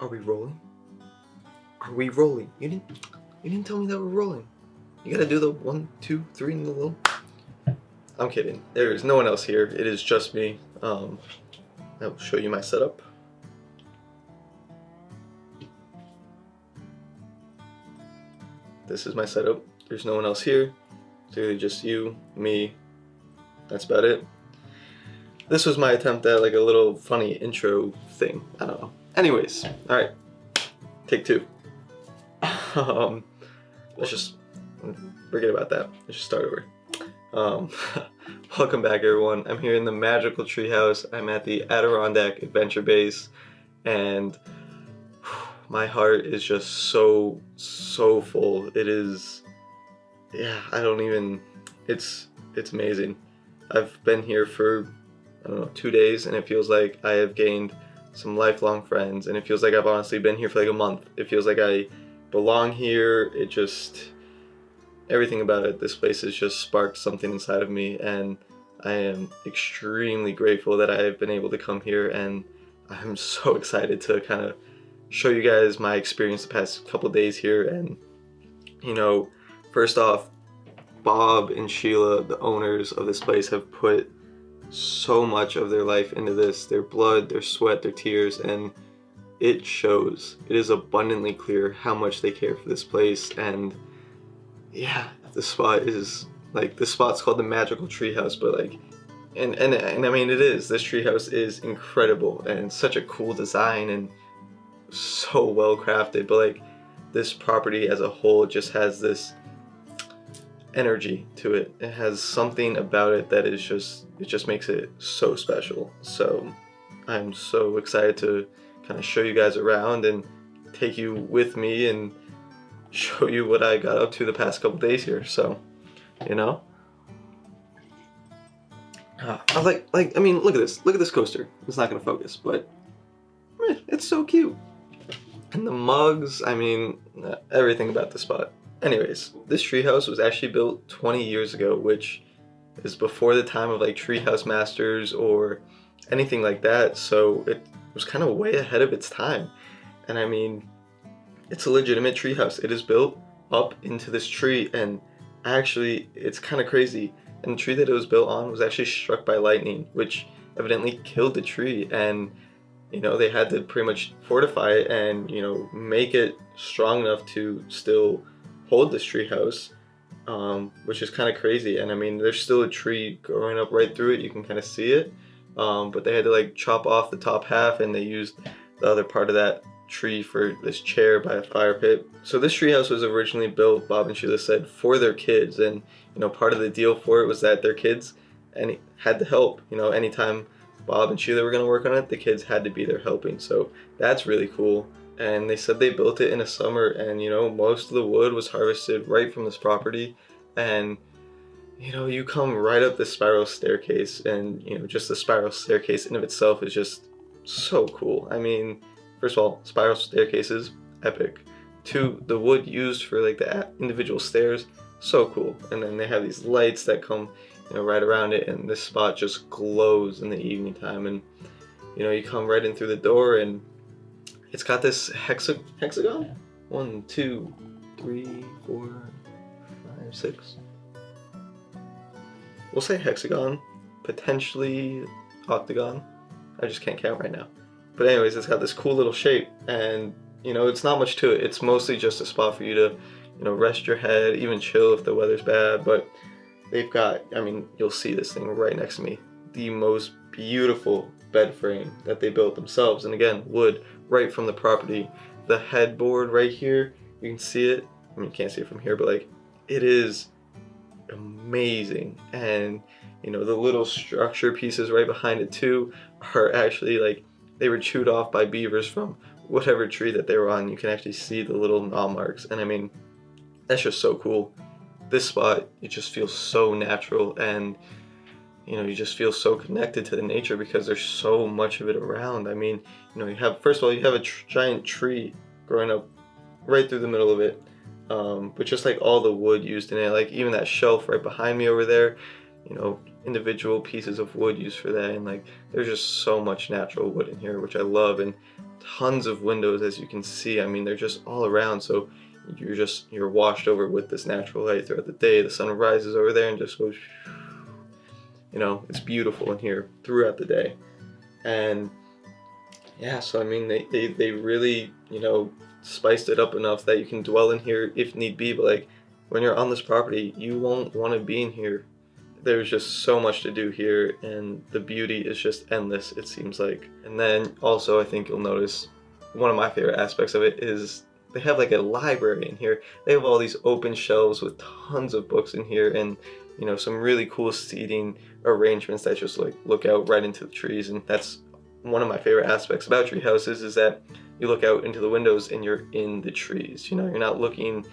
Are we rolling? Are we rolling? You didn't tell me that we're rolling. You gotta do the 1, 2, 3 in the little. I'm kidding. There is no one else here. It is just me. I'll show you my setup. This is my setup. There's no one else here. It's really just you, me. That's about it. This was my attempt at like a little funny intro thing. I don't know. Anyways, all right. Take 2. Let's just forget about that. Let's just start over. Welcome back, everyone. I'm here in the Magical Treehouse. I'm at the Adirondack Adventure Base, and my heart is just so full. It is, yeah, it's amazing. I've been here for, I don't know, 2 days, and it feels like I have gained some lifelong friends, and it feels like I've honestly been here for like a month. It feels like I belong here. It just, everything about it, this place has just sparked something inside of me, and I am extremely grateful that I have been able to come here, and I'm so excited to kind of show you guys my experience the past couple days here. And you know, first off, Bob and Sheila, the owners of this place, have put so much of their life into this, their blood, their sweat, their tears, and it shows. It is abundantly clear how much they care for this place. And yeah, the spot is like, this spot's called the Magical Treehouse, but like, and I mean, it is. This treehouse is incredible and such a cool design and so well crafted, but like, this property as a whole just has this energy to it. It has something about it that is just, it just makes it so special. So I'm so excited to kind of show you guys around and take you with me and show you what I got up to the past couple days here. So, you know, I mean, look at this coaster. It's not gonna focus, but it's so cute. And the mugs, I mean, everything about the spot. Anyways, this treehouse was actually built 20 years ago, which is before the time of like treehouse masters or anything like that. So it was kind of way ahead of its time. And I mean, it's a legitimate treehouse. It is built up into this tree, and actually, it's kind of crazy. And the tree that it was built on was actually struck by lightning, which evidently killed the tree. And you know, they had to pretty much fortify it and, you know, make it strong enough to still hold this tree house, which is kind of crazy. And I mean, there's still a tree growing up right through it. You can kind of see it, but they had to like chop off the top half, and they used the other part of that tree for this chair by a fire pit. So this tree house was originally built, Bob and Sheila said, for their kids. And, you know, part of the deal for it was that their kids had to help. You know, anytime Bob and Sheila were going to work on it, the kids had to be there helping. So that's really cool. And they said they built it in a summer, and you know, most of the wood was harvested right from this property. And you know, you come right up this spiral staircase, and you know, just the spiral staircase in of itself is just so cool. I mean, first of all, spiral staircases, epic. 2, the wood used for like the individual stairs, so cool. And then they have these lights that come, you know, right around it, and this spot just glows in the evening time. And you know, you come right in through the door, and it's got this hexagon. 1, 2, 3, 4, 5, 6. We'll say hexagon, potentially octagon. I just can't count right now. But anyways, it's got this cool little shape, and you know, it's not much to it. It's mostly just a spot for you to, you know, rest your head, even chill if the weather's bad. But they've got, I mean, you'll see this thing right next to me, the most beautiful bed frame that they built themselves. And again, wood right from the property. The headboard right here, you can see it. I mean, you can't see it from here, but like, it is amazing. And you know, the little structure pieces right behind it too are actually like, they were chewed off by beavers from whatever tree that they were on. You can actually see the little gnaw marks. And I mean, that's just so cool. This spot, it just feels so natural, and you know, you just feel so connected to the nature because there's so much of it around. I mean, you know, you have, first of all, you have a giant tree growing up right through the middle of it, but just like all the wood used in it, like even that shelf right behind me over there, you know, individual pieces of wood used for that, and like there's just so much natural wood in here, which I love, and tons of windows, as you can see. I mean, they're just all around, so you're washed over with this natural light throughout the day. The sun rises over there and just goes, you know, it's beautiful in here throughout the day. And yeah, so I mean, they really, you know, spiced it up enough that you can dwell in here if need be, but like when you're on this property, you won't want to be in here. There's just so much to do here, and the beauty is just endless, it seems like. And then also, I think you'll notice one of my favorite aspects of it is they have like a library in here. They have all these open shelves with tons of books in here, and you know, some really cool seating arrangements that just like look out right into the trees. And that's one of my favorite aspects about tree houses, is that you look out into the windows and you're in the trees. You know, you're not looking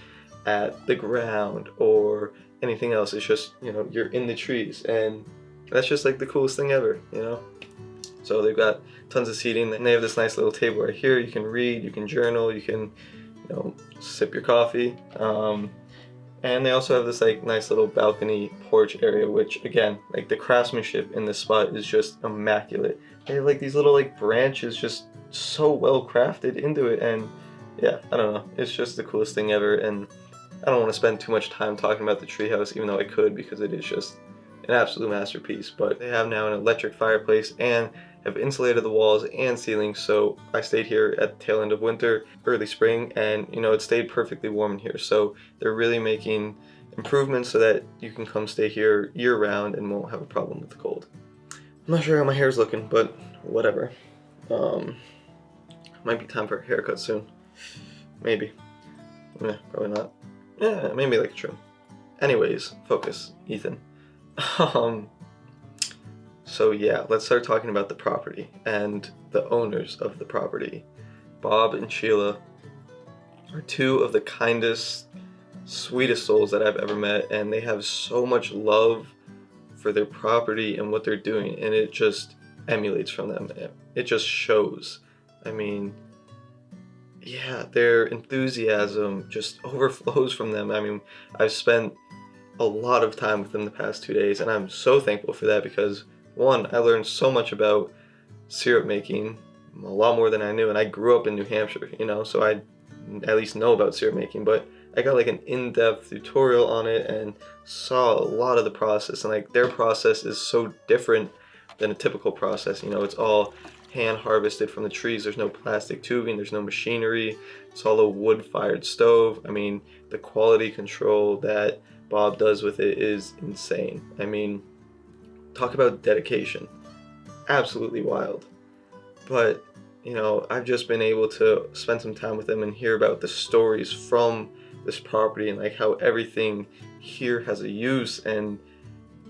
at the ground or anything else. It's just, you know, you're in the trees, and that's just like the coolest thing ever, you know. So they've got tons of seating, and they have this nice little table right here. You can read, you can journal, you can, you know, sip your coffee. And they also have this like nice little balcony porch area, which again, like the craftsmanship in this spot is just immaculate. They have like these little like branches just so well crafted into it, and yeah, I don't know, it's just the coolest thing ever. And I don't want to spend too much time talking about the treehouse, even though I could, because it is just an absolute masterpiece. But they have now an electric fireplace and have insulated the walls and ceilings, so I stayed here at the tail end of winter, early spring, and you know, it stayed perfectly warm in here. So they're really making improvements so that you can come stay here year round and won't have a problem with the cold. I'm not sure how my hair's looking, but whatever. Might be time for a haircut soon. Maybe. Yeah, probably not. Yeah, maybe like a trim. Anyways, focus, Ethan. So yeah, let's start talking about the property and the owners of the property. Bob and Sheila are two of the kindest, sweetest souls that I've ever met, and they have so much love for their property and what they're doing, and it just emulates from them. It just shows. I mean, yeah, their enthusiasm just overflows from them. I mean, I've spent a lot of time with them the past 2 days, and I'm so thankful for that, because one, I learned so much about syrup making, a lot more than I knew, and I grew up in New Hampshire, you know, so I at least know about syrup making, but I got like an in-depth tutorial on it and saw a lot of the process, and like their process is so different than a typical process. You know, it's all hand harvested from the trees. There's no plastic tubing, there's no machinery, it's all a wood-fired stove. I mean, the quality control that Bob does with it is insane. I mean, talk about dedication. Absolutely wild. But, you know, I've just been able to spend some time with them and hear about the stories from this property, and like how everything here has a use, and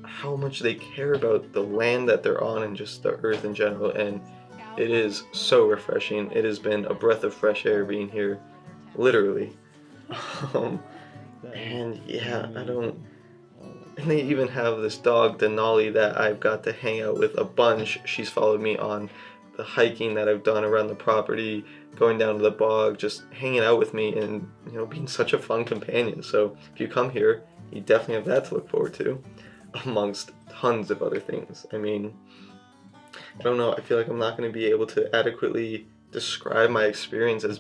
how much they care about the land that they're on and just the earth in general. And it is so refreshing. It has been a breath of fresh air being here, literally. And yeah, and they even have this dog, Denali, that I've got to hang out with a bunch. She's followed me on the hiking that I've done around the property, going down to the bog, just hanging out with me, and you know, being such a fun companion. So if you come here, you definitely have that to look forward to, amongst tons of other things. I mean, I don't know, I feel like I'm not going to be able to adequately describe my experience as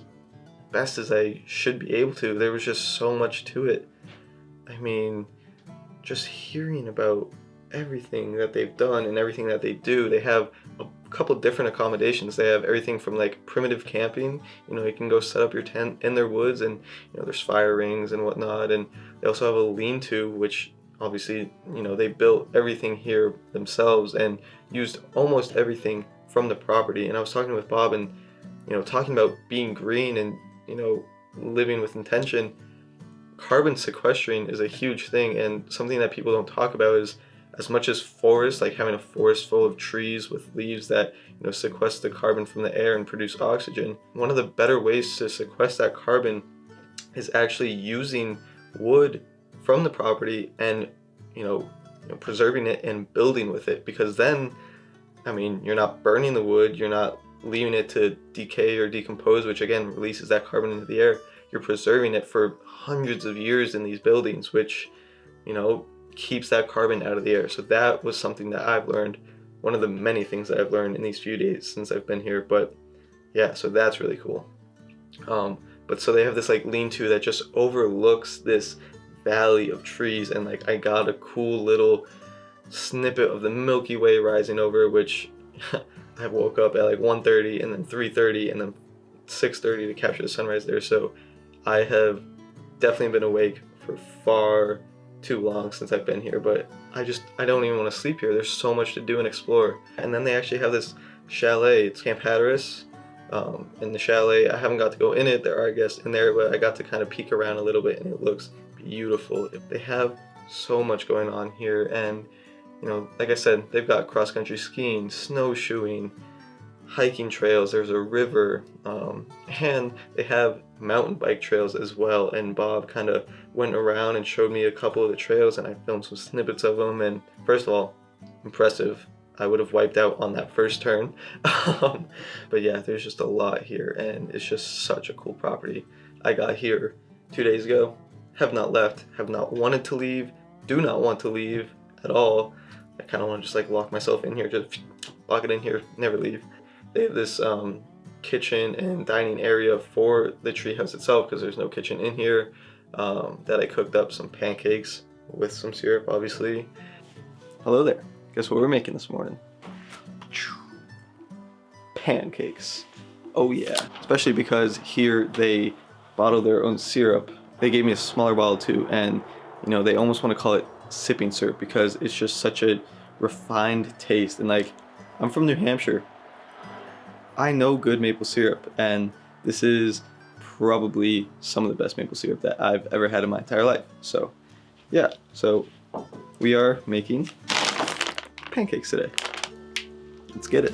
best as I should be able to. There was just so much to it. I mean, just hearing about everything that they've done and everything that they do. They have a couple different accommodations. They have everything from like primitive camping, you know, you can go set up your tent in their woods, and you know, there's fire rings and whatnot. And they also have a lean-to, which obviously, you know, they built everything here themselves and used almost everything from the property. And I was talking with Bob, and you know, talking about being green and, you know, living with intention. Carbon sequestering is a huge thing, and something that people don't talk about is, as much as forests, like having a forest full of trees with leaves that, you know, sequester the carbon from the air and produce oxygen, one of the better ways to sequester that carbon is actually using wood from the property and, you know, preserving it and building with it. Because then, I mean, you're not burning the wood, you're not leaving it to decay or decompose, which again releases that carbon into the air. You're preserving it for hundreds of years in these buildings, which, you know, keeps that carbon out of the air. So that was something that I've learned, one of the many things that I've learned in these few days since I've been here. But yeah, so that's really cool. But so they have this like lean-to that just overlooks this valley of trees, and like I got a cool little snippet of the Milky Way rising over, which I woke up at like 1:30 and then 3:30 and then 6:30 to capture the sunrise there. So I have definitely been awake for far too long since I've been here, but I don't even want to sleep here. There's so much to do and explore. And then they actually have this chalet. It's Camp Hatteras. In the chalet, I haven't got to go in it. There are guests in there, but I got to kind of peek around a little bit, and it looks beautiful. They have so much going on here, and you know, like I said, they've got cross-country skiing, snowshoeing, hiking trails. There's a river, and they have mountain bike trails as well. And Bob kind of went around and showed me a couple of the trails, and I filmed some snippets of them. And first of all, impressive. I would have wiped out on that first turn. But yeah, there's just a lot here, and it's just such a cool property. I got here 2 days ago, have not left, have not wanted to leave, do not want to leave at all. I kind of want to just like lock myself in here, just lock it in here, never leave. They have this kitchen and dining area for the treehouse itself, because there's no kitchen in here, that I cooked up some pancakes with some syrup, obviously. Hello there. Guess what we're making this morning? Pancakes. Oh yeah. Especially because here they bottle their own syrup. They gave me a smaller bottle too, and you know, they almost want to call it sipping syrup because it's just such a refined taste. And like, I'm from New Hampshire. I know good maple syrup, and this is probably some of the best maple syrup that I've ever had in my entire life. So yeah, so we are making pancakes today. Let's get it.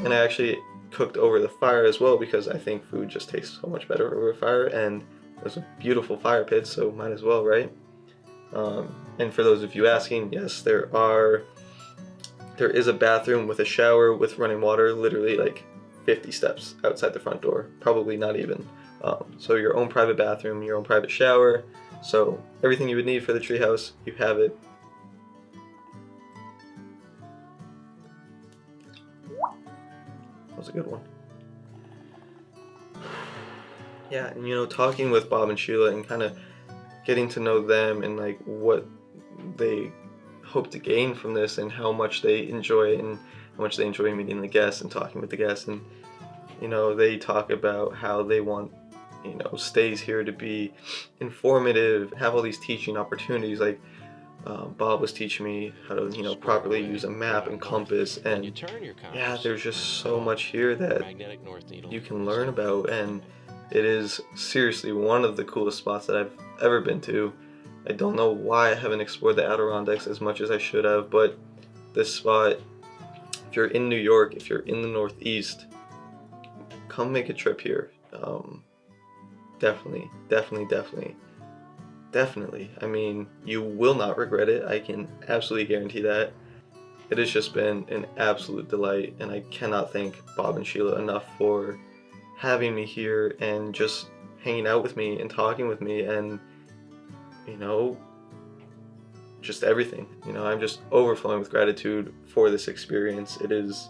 And I actually cooked over the fire as well, because I think food just tastes so much better over a fire, and there's a beautiful fire pit, so might as well, right? And for those of you asking, yes, there is a bathroom with a shower with running water, literally like 50 steps outside the front door, probably not even. So your own private bathroom, your own private shower, so everything you would need for the treehouse, you have it. That was a good one. Yeah, and you know, talking with Bob and Sheila and kind of getting to know them and like what they hope to gain from this, and how much they enjoy it, and how much they enjoy meeting the guests and talking with the guests. And you know, they talk about how they want, you know, stays here to be informative, have all these teaching opportunities. Like Bob was teaching me how to, you know, properly use a map and compass, and yeah, there's just so much here that you can learn about, and it is seriously one of the coolest spots that I've ever been to. I don't know why I haven't explored the Adirondacks as much as I should have, but this spot, if you're in New York, if you're in the Northeast, come make a trip here. Definitely. I mean, you will not regret it. I can absolutely guarantee that. It has just been an absolute delight, and I cannot thank Bob and Sheila enough for having me here and just hanging out with me and talking with me, and you know, just everything. You know, I'm just overflowing with gratitude for this experience. It has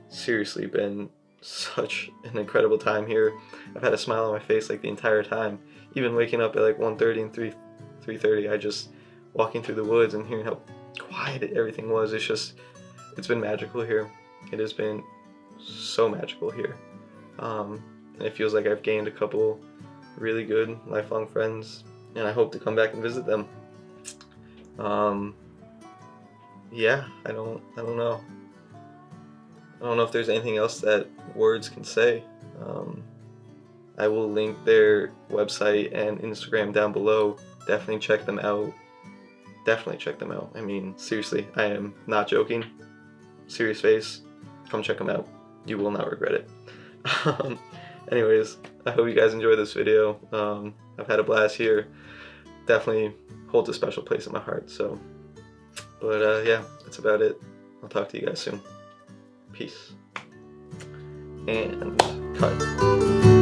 seriously been such an incredible time here. I've had a smile on my face like the entire time, even waking up at like 1:30 and 3:30. I just walking through the woods and hearing how quiet everything was. It's been magical here. It has been so magical here. And it feels like I've gained a couple really good lifelong friends, and I hope to come back and visit them. Yeah, I don't know. I don't know if there's anything else that words can say. I will link their website and Instagram down below. Definitely check them out. Definitely check them out. I mean, seriously, I am not joking. Serious face. Come check them out. You will not regret it. Anyways, I hope you guys enjoyed this video. I've had a blast here. Definitely holds a special place in my heart. So, but yeah, that's about it. I'll talk to you guys soon. Peace. And cut.